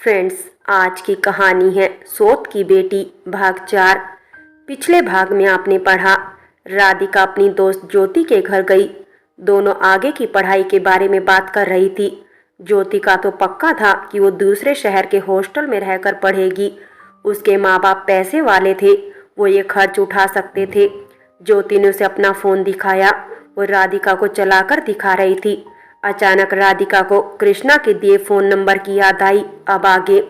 Friends, आज की कहानी है सोत की बेटी भाग 4। पिछले भाग में आपने पढ़ा राधिका अपनी दोस्त ज्योति के घर गई। दोनों आगे की पढ़ाई के बारे में बात कर रही थी। ज्योति का तो पक्का था कि वो दूसरे शहर के हॉस्टल में रहकर पढ़ेगी। उसके माँ बाप पैसे वाले थे, वो ये खर्च उठा सकते थे। ज्योति ने उसे अपना फ़ोन दिखाया। वो राधिका को चलाकर दिखा रही थी। अचानक राधिका को कृष्णा के दिए फ़ोन नंबर की याद आई। अब आगे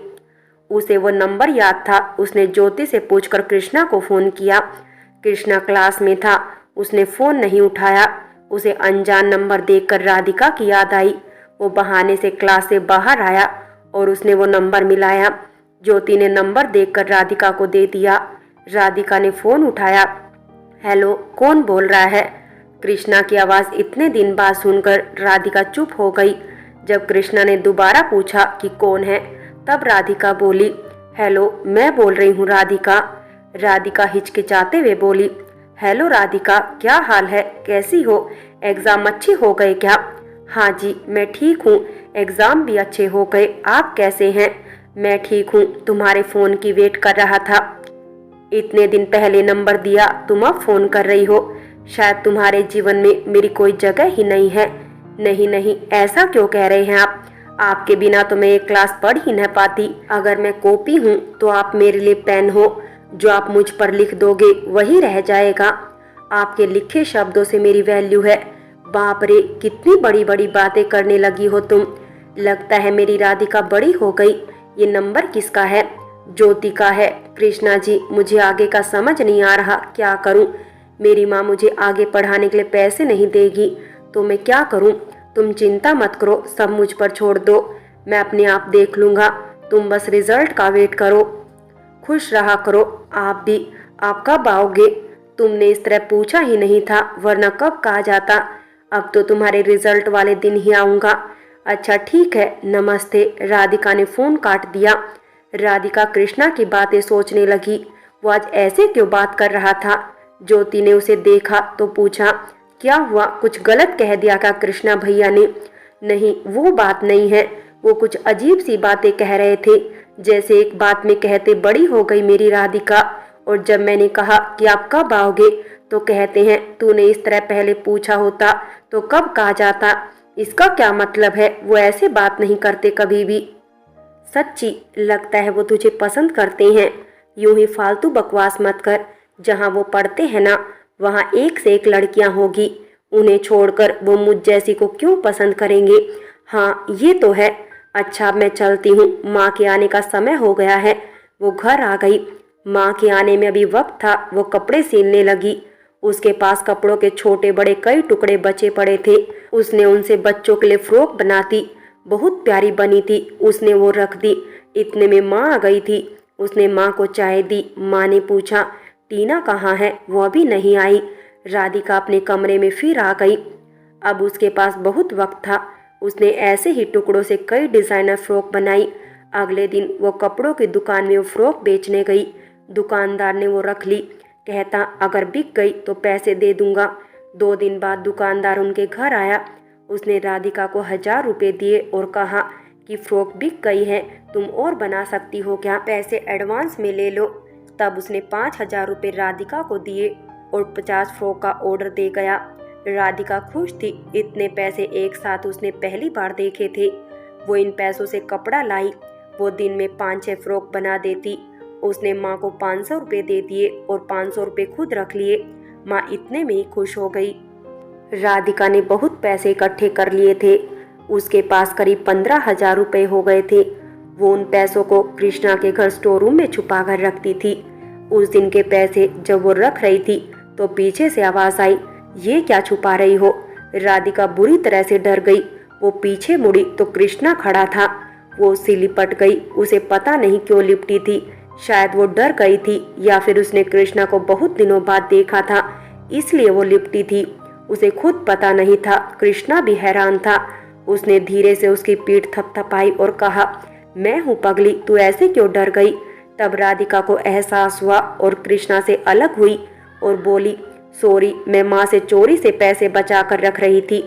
उसे वो नंबर याद था। उसने ज्योति से पूछकर कृष्णा को फ़ोन किया। कृष्णा क्लास में था, उसने फ़ोन नहीं उठाया। उसे अनजान नंबर देखकर राधिका की याद आई। वो बहाने से क्लास से बाहर आया और उसने वो नंबर मिलाया। ज्योति ने नंबर देखकर राधिका को दे दिया। राधिका ने फ़ोन उठाया। हेलो, कौन बोल रहा है? कृष्णा की आवाज़ इतने दिन बाद सुनकर राधिका चुप हो गई। जब कृष्णा ने दोबारा पूछा कि कौन है, तब राधिका बोली, हेलो, मैं बोल रही हूँ राधिका। राधिका हिचकिचाते हुए बोली, हेलो राधिका, क्या हाल है, कैसी हो? एग्ज़ाम अच्छे हो गए क्या? हाँ जी, मैं ठीक हूँ, एग्ज़ाम भी अच्छे हो गए। आप कैसे हैं? मैं ठीक हूँ, तुम्हारे फ़ोन की वेट कर रहा था। इतने दिन पहले नंबर दिया, तुम अब फ़ोन कर रही हो। शायद तुम्हारे जीवन में मेरी कोई जगह ही नहीं है। नहीं नहीं, ऐसा क्यों कह रहे हैं आप? आपके बिना तो मैं एक क्लास पढ़ ही न पाती। अगर मैं कॉपी हूँ तो आप मेरे लिए पेन हो। जो आप मुझ पर लिख दोगे वही रह जाएगा। आपके लिखे शब्दों से मेरी वैल्यू है। बाप रे, कितनी बड़ी बड़ी बातें करने लगी हो तुम। लगता है मेरी राधिका बड़ी हो गई। ये नंबर किसका है? ज्योति का है। कृष्णा जी, मुझे आगे का समझ नहीं आ रहा, क्या करूं? मेरी माँ मुझे आगे पढ़ाने के लिए पैसे नहीं देगी, तो मैं क्या करूं? तुम चिंता मत करो, सब मुझ पर छोड़ दो, मैं अपने आप देख लूँगा। तुम बस रिजल्ट का वेट करो। खुश रहा करो। आप भी। आप कब आओगे? तुमने इस तरह पूछा ही नहीं था, वरना कब कहा जाता। अब तो तुम्हारे रिजल्ट वाले दिन ही आऊँगा। अच्छा ठीक है, नमस्ते। राधिका ने फ़ोन काट दिया। राधिका कृष्णा की बातें सोचने लगी। वो आज ऐसे क्यों बात कर रहा था? ज्योति ने उसे देखा तो पूछा, क्या हुआ, कुछ गलत कह दिया क्या कृष्णा भैया ने? नहीं, वो बात नहीं है। वो कुछ अजीब सी बातें कह रहे थे। जैसे एक बात में कहते, बड़ी हो गई मेरी राधिका। और जब मैंने कहा कि आप कब आओगे, तो कहते हैं, तूने इस तरह पहले पूछा होता तो कब कहा जाता। इसका क्या मतलब है? वो ऐसे बात नहीं करते कभी भी। सच्ची, लगता है वो तुझे पसंद करते हैं। यूं ही फालतू बकवास मत कर। जहाँ वो पढ़ते हैं ना, वहाँ एक से एक लड़कियाँ होगी। उन्हें छोड़कर वो मुझ जैसी को क्यों पसंद करेंगे? हाँ, ये तो है। अच्छा, मैं चलती हूँ, माँ के आने का समय हो गया है। वो घर आ गई। माँ के आने में अभी वक्त था। वो कपड़े सिलने लगी। उसके पास कपड़ों के छोटे बड़े कई टुकड़े बचे पड़े थे। उसने उनसे बच्चों के लिए फ्रॉक बनाती, बहुत प्यारी बनी थी। उसने वो रख दी। इतने में माँ आ गई थी। उसने माँ को चाय दी। माँ ने पूछा, टीना कहाँ है? वो अभी नहीं आई। राधिका अपने कमरे में फिर आ गई। अब उसके पास बहुत वक्त था। उसने ऐसे ही टुकड़ों से कई डिज़ाइनर फ्रॉक बनाई। अगले दिन वो कपड़ों की दुकान में वो फ्रॉक बेचने गई। दुकानदार ने वो रख ली। कहता, अगर बिक गई तो पैसे दे दूंगा। 2 दिन बाद दुकानदार उनके घर आया। उसने राधिका को 1000 रुपये दिए और कहा कि फ्रॉक बिक गई है, तुम और बना सकती हो क्या? पैसे एडवांस में ले लो। तब उसने 5000 रुपये राधिका को दिए और 50 फ्रॉक का ऑर्डर दे गया। राधिका खुश थी। इतने पैसे एक साथ उसने पहली बार देखे थे। वो इन पैसों से कपड़ा लाई। वो दिन में 5-6 फ्रॉक बना देती। उसने माँ को 500 रुपये दे दिए और 500 रुपये खुद रख लिए। माँ इतने में ही खुश हो गई। राधिका ने बहुत पैसे इकट्ठे कर लिए थे। उसके पास करीब 15,000 रुपये हो गए थे। वो उन पैसों को कृष्णा के घर स्टोर रूम में छुपा कर रखती थी। उस दिन के पैसे जब वो रख रही थी तो पीछे से आवाज़ आई, ये क्या छुपा रही हो? राधिका बुरी तरह से डर गई। वो पीछे मुड़ी तो कृष्णा खड़ा था। वो उससे लिपट गई। उसे पता नहीं क्यों लिपटी थी। शायद वो डर गई थी या फिर उसने कृष्णा को बहुत दिनों बाद देखा था, इसलिए वो लिपटी थी। उसे खुद पता नहीं था। कृष्णा भी हैरान था। उसने धीरे से उसकी पीठ थपथपाई और कहा, मैं हूँ पगली, तू ऐसे क्यों डर गई? तब राधिका को एहसास हुआ और कृष्णा से अलग हुई और बोली, सॉरी, मैं माँ से चोरी से पैसे बचा कर रख रही थी।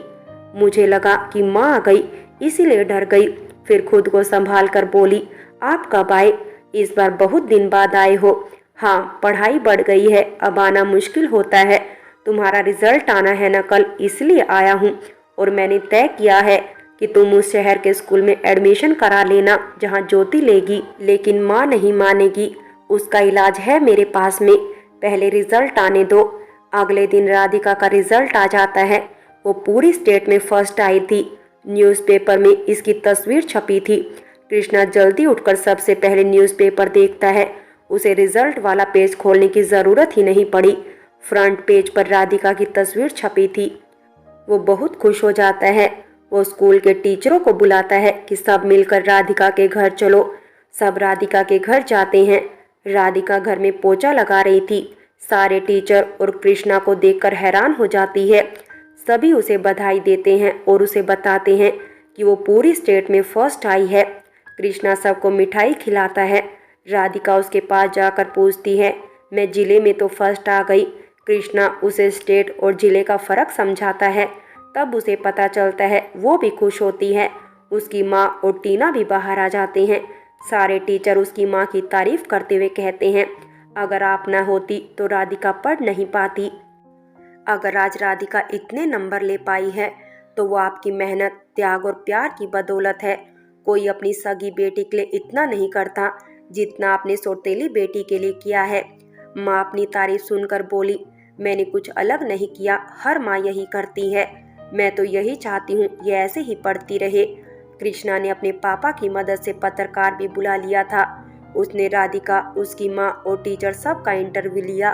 मुझे लगा कि माँ आ गई, इसीलिए डर गई। फिर खुद को संभाल कर बोली, आप कब आए? इस बार बहुत दिन बाद आए हो। हाँ, पढ़ाई बढ़ गई है, अब आना मुश्किल होता है। तुम्हारा रिजल्ट आना है ना कल, इसलिए आया हूँ। और मैंने तय किया है कि तुम उस शहर के स्कूल में एडमिशन करा लेना जहाँ ज्योति लेगी। लेकिन माँ नहीं मानेगी, उसका इलाज है मेरे पास में। पहले रिजल्ट आने दो। अगले दिन राधिका का रिजल्ट आ जाता है। वो पूरी स्टेट में फर्स्ट आई थी। न्यूज़पेपर में इसकी तस्वीर छपी थी। कृष्णा जल्दी उठकर सबसे पहले न्यूज़पेपर देखता है। उसे रिजल्ट वाला पेज खोलने की ज़रूरत ही नहीं पड़ी। फ्रंट पेज पर राधिका की तस्वीर छपी थी। वो बहुत खुश हो जाता है। वो स्कूल के टीचरों को बुलाता है कि सब मिलकर राधिका के घर चलो। सब राधिका के घर जाते हैं। राधिका घर में पोछा लगा रही थी। सारे टीचर और कृष्णा को देखकर हैरान हो जाती है। सभी उसे बधाई देते हैं और उसे बताते हैं कि वो पूरी स्टेट में फर्स्ट आई है। कृष्णा सबको मिठाई खिलाता है। राधिका उसके पास जाकर पूछती है, मैं जिले में तो फर्स्ट आ गई। कृष्णा उसे स्टेट और जिले का फ़र्क समझाता है। तब उसे पता चलता है। वो भी खुश होती है। उसकी माँ और टीना भी बाहर आ जाते हैं। सारे टीचर उसकी माँ की तारीफ करते हुए कहते हैं, अगर आप ना होती तो राधिका पढ़ नहीं पाती। अगर आज राधिका इतने नंबर ले पाई है तो वो आपकी मेहनत, त्याग और प्यार की बदौलत है। कोई अपनी सगी बेटी के लिए इतना नहीं करता जितना आपने सौतेली बेटी के लिए किया है। माँ अपनी तारीफ सुनकर बोली, मैंने कुछ अलग नहीं किया, हर माँ यही करती है। मैं तो यही चाहती हूँ ये ऐसे ही पढ़ती रहे। कृष्णा ने अपने पापा की मदद से पत्रकार भी बुला लिया था। उसने राधिका, उसकी माँ और टीचर सब का इंटरव्यू लिया।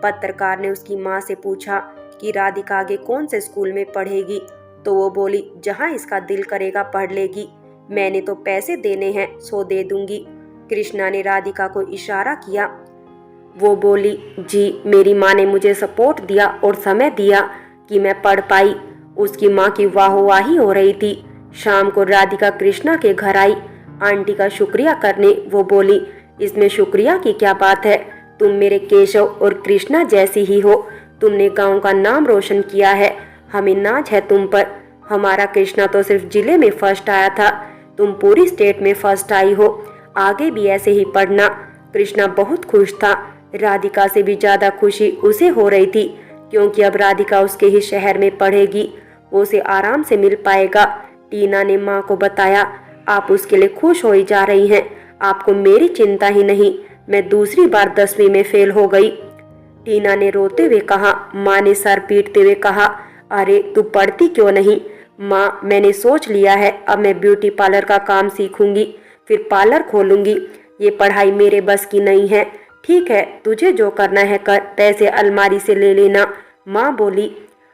पत्रकार ने उसकी माँ से पूछा कि राधिका आगे कौन से स्कूल में पढ़ेगी, तो वो बोली, जहाँ इसका दिल करेगा पढ़ लेगी। मैंने तो पैसे देने हैं, सो दे दूंगी। कृष्णा ने राधिका को इशारा किया। वो बोली, जी, मेरी माँ ने मुझे सपोर्ट दिया और समय दिया कि मैं पढ़ पाई। उसकी माँ की वाहवाही हो रही थी। शाम को राधिका कृष्णा के घर आई। आंटी का शुक्रिया करने वो बोली, इसमें शुक्रिया की क्या बात है, तुम मेरे केशव और कृष्णा जैसी ही हो। तुमने गांव का नाम रोशन किया है, हमें नाज है तुम पर। हमारा कृष्णा तो सिर्फ जिले में फर्स्ट आया था, तुम पूरी स्टेट में फर्स्ट आई हो। आगे भी ऐसे ही पढ़ना। कृष्णा बहुत खुश था। राधिका से भी ज्यादा खुशी उसे हो रही थी, क्योंकि अब राधिका उसके ही शहर में पढ़ेगी। वो उसे आराम से मिल पाएगा। टीना ने माँ को बताया, आप उसके लिए खुश हो ही जा रही हैं, आपको मेरी चिंता ही नहीं। मैं दूसरी बार 10वीं में फेल हो गई। टीना ने रोते हुए कहा। माँ ने सर पीटते हुए कहा, अरे तू पढ़ती क्यों नहीं? माँ, मैंने सोच लिया है, अब मैं ब्यूटी पार्लर का काम सीखूंगी, फिर पार्लर खोलूंगी। ये पढ़ाई मेरे बस की नहीं है। ठीक है, तुझे जो करना है कर, पैसे अलमारी से ले लेना, माँ बोली।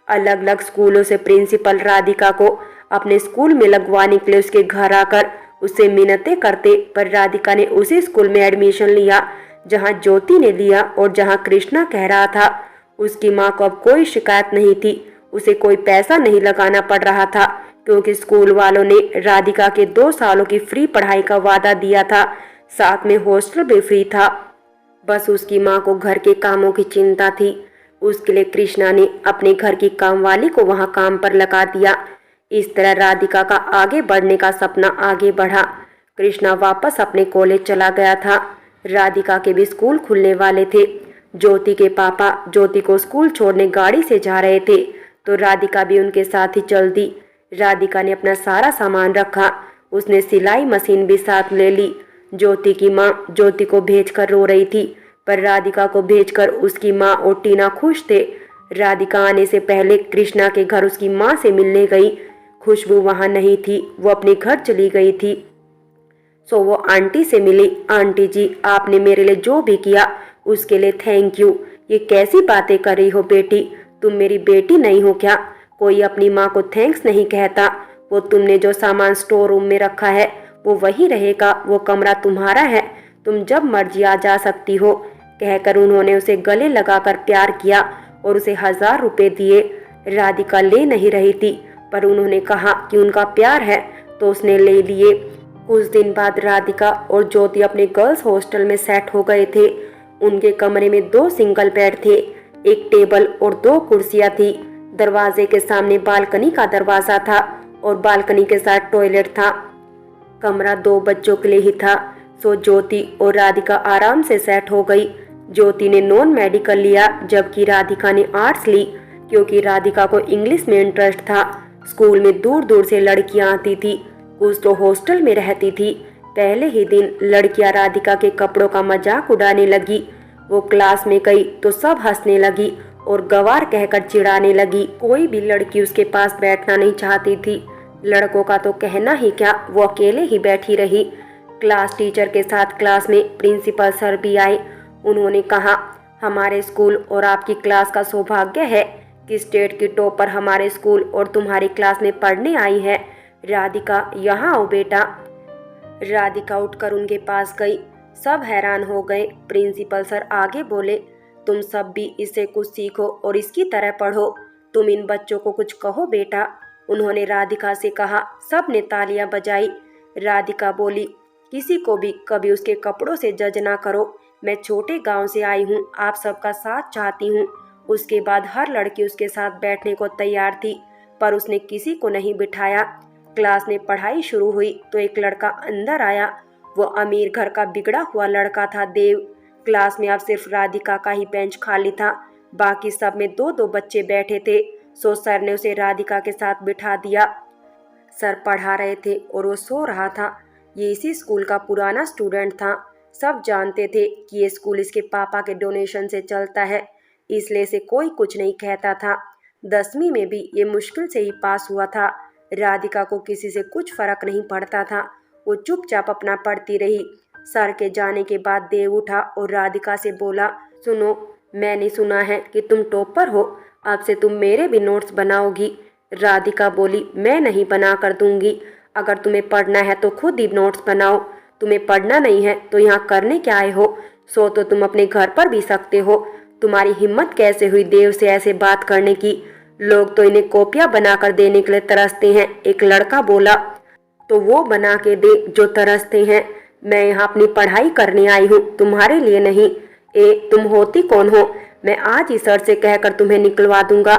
अलग अलग स्कूलों से प्रिंसिपल राधिका को अपने स्कूल में लगवाने के लिए उसके घर आकर उससे मिन्नतें करते, पर राधिका ने उसी स्कूल में एडमिशन लिया जहां ज्योति ने लिया और जहां कृष्णा कह रहा था। उसकी माँ को अब कोई शिकायत नहीं थी। उसे कोई पैसा नहीं लगाना पड़ रहा था, क्योंकि स्कूल वालों ने राधिका के 2 सालों की फ्री पढ़ाई का वादा दिया था, साथ में हॉस्टल भी फ्री था। बस उसकी माँ को घर के कामों की चिंता थी। उसके लिए कृष्णा ने अपने घर की कामवाली को वहां काम पर लगा दिया। इस तरह राधिका का आगे बढ़ने का सपना आगे बढ़ा। कृष्णा वापस अपने कॉलेज चला गया था। राधिका के भी स्कूल खुलने वाले थे। ज्योति के पापा ज्योति को स्कूल छोड़ने गाड़ी से जा रहे थे, तो राधिका भी उनके साथ ही चल दी। राधिका ने अपना सारा सामान रखा। उसने सिलाई मशीन भी साथ ले ली। ज्योति की माँ ज्योति को भेजकर रो रही थी, पर राधिका को भेजकर उसकी माँ और टीना खुश थे। राधिका आने से पहले कृष्णा के घर उसकी माँ से मिलने गई। खुशबू वहाँ नहीं थी, वो अपने घर चली गई थी। सो वो आंटी से मिली। आंटी जी, आपने मेरे लिए जो भी किया उसके लिए थैंक यू। ये कैसी बातें कर रही हो बेटी, तुम मेरी बेटी नहीं हो क्या? कोई अपनी माँ को थैंक्स नहीं कहता। वो तुमने जो सामान स्टोर रूम में रखा है वो वही रहेगा, वो कमरा तुम्हारा है, तुम जब मर्जी आ जा सकती हो। कहकर उन्होंने उसे गले लगाकर प्यार किया और उसे 1000 रुपए दिए। राधिका ले नहीं रही थी, पर उन्होंने कहा कि उनका प्यार है, तो उसने ले लिए। कुछ दिन बाद राधिका और ज्योति अपने गर्ल्स हॉस्टल में सेट हो गए थे। उनके कमरे में 2 सिंगल बेड थे, एक टेबल और 2 कुर्सियां थी। दरवाजे के सामने बालकनी का दरवाजा था और बालकनी के साथ टॉयलेट था। कमरा 2 बच्चों के लिए ही था। सो ज्योति और राधिका आराम से सेट हो गई। ज्योति ने नॉन मेडिकल लिया जबकि राधिका ने आर्ट्स ली, क्योंकि राधिका को इंग्लिश में इंटरेस्ट था। स्कूल में दूर दूर से लड़कियां आती थी, कुछ तो हॉस्टल में रहती थी। पहले ही दिन लड़कियां राधिका के कपड़ों का मजाक उड़ाने लगी। वो क्लास में गई तो सब हंसने लगी और गवार कहकर चिढ़ाने लगी। कोई भी लड़की उसके पास बैठना नहीं चाहती थी। लड़कों का तो कहना ही क्या, वो अकेले ही बैठी रही। क्लास टीचर के साथ क्लास में प्रिंसिपल सर भी आए। उन्होंने कहा, हमारे स्कूल और आपकी क्लास का सौभाग्य है कि स्टेट की टॉपर हमारे स्कूल और तुम्हारी क्लास में पढ़ने आई है। राधिका, यहाँ आओ बेटा। राधिका उठकर उनके पास गई। सब हैरान हो गए। प्रिंसिपल सर आगे बोले, तुम सब भी इससे कुछ सीखो और इसकी तरह पढ़ो। तुम इन बच्चों को कुछ कहो बेटा। उन्होंने राधिका से कहा। सब ने तालियां बजाई। राधिका बोली, किसी को भी कभी उसके कपड़ों से जज ना करो। मैं छोटे गांव से आई हूँ, आप सबका साथ चाहती हूँ। उसके बाद हर लड़की उसके साथ बैठने को तैयार थी, पर उसने किसी को नहीं बिठाया। क्लास में पढ़ाई शुरू हुई तो एक लड़का अंदर आया। वो अमीर घर का बिगड़ा हुआ लड़का था, देव। क्लास में अब सिर्फ राधिका का ही बेंच खाली था। बाकी सब में दो दो बच्चे बैठे थे। सो सर ने उसे राधिका के साथ बिठा दिया। सर पढ़ा रहे थे और वो सो रहा था। ये इसी स्कूल का पुराना स्टूडेंट था। सब जानते थे कि ये स्कूल इसके पापा के डोनेशन से चलता है, इसलिए से कोई कुछ नहीं कहता था। 10वीं में भी ये मुश्किल से ही पास हुआ था। राधिका को किसी से कुछ फर्क नहीं पड़ता था। वो चुपचाप अपना पढ़ती रही। सर के जाने के बाद देव उठा और राधिका से बोला, सुनो, मैंने सुना है कि तुम टॉपर हो। अब से तुम मेरे भी नोट्स बनाओगी। राधिका बोली, मैं नहीं बना कर दूंगी। अगर तुम्हें पढ़ना है तो खुद ही नोट्स बनाओ। तुम्हें पढ़ना नहीं है तो यहाँ करने क्या आए हो? सो तो तुम अपने घर पर भी सकते हो। तुम्हारी हिम्मत कैसे हुई देव से ऐसे बात करने की? लोग तो इन्हें कॉपियां बनाकर देने के लिए तरसते हैं। एक लड़का बोला, तो वो बना के दे जो तरसते हैं। मैं यहाँ अपनी पढ़ाई करने आई हूँ, तुम्हारे लिए नहीं। तुम होती कौन हो? मैं आज ही सर से कहकर तुम्हें निकलवा दूंगा।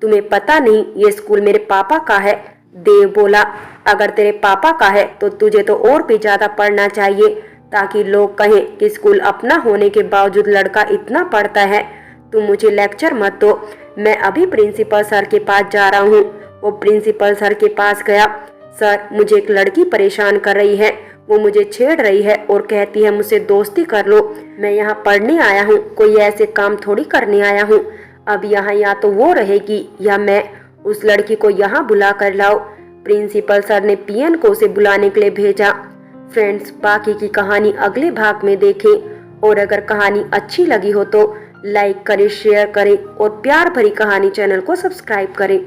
तुम्हें पता नहीं ये स्कूल मेरे पापा का है। देव बोला, अगर तेरे पापा का है तो तुझे तो और भी ज्यादा पढ़ना चाहिए, ताकि लोग कहें कि स्कूल अपना होने के बावजूद लड़का इतना पढ़ता है। तुम मुझे लेक्चर मत दो। मैं अभी प्रिंसिपल सर के पास जा रहा हूँ। वो प्रिंसिपल सर के पास गया। सर, मुझे एक लड़की परेशान कर रही है। वो मुझे छेड़ रही है और कहती है मुझसे दोस्ती कर लो। मैं यहाँ पढ़ने आया हूँ, कोई ऐसे काम थोड़ी करने आया हूँ। अब यहाँ या तो वो रहेगी या मैं। उस लड़की को यहाँ बुला कर लाओ। प्रिंसिपल सर ने पीएन को उसे बुलाने के लिए भेजा। फ्रेंड्स, बाकी की कहानी अगले भाग में देखें। और अगर कहानी अच्छी लगी हो तो लाइक करें, शेयर करें और प्यार भरी कहानी चैनल को सब्सक्राइब करें।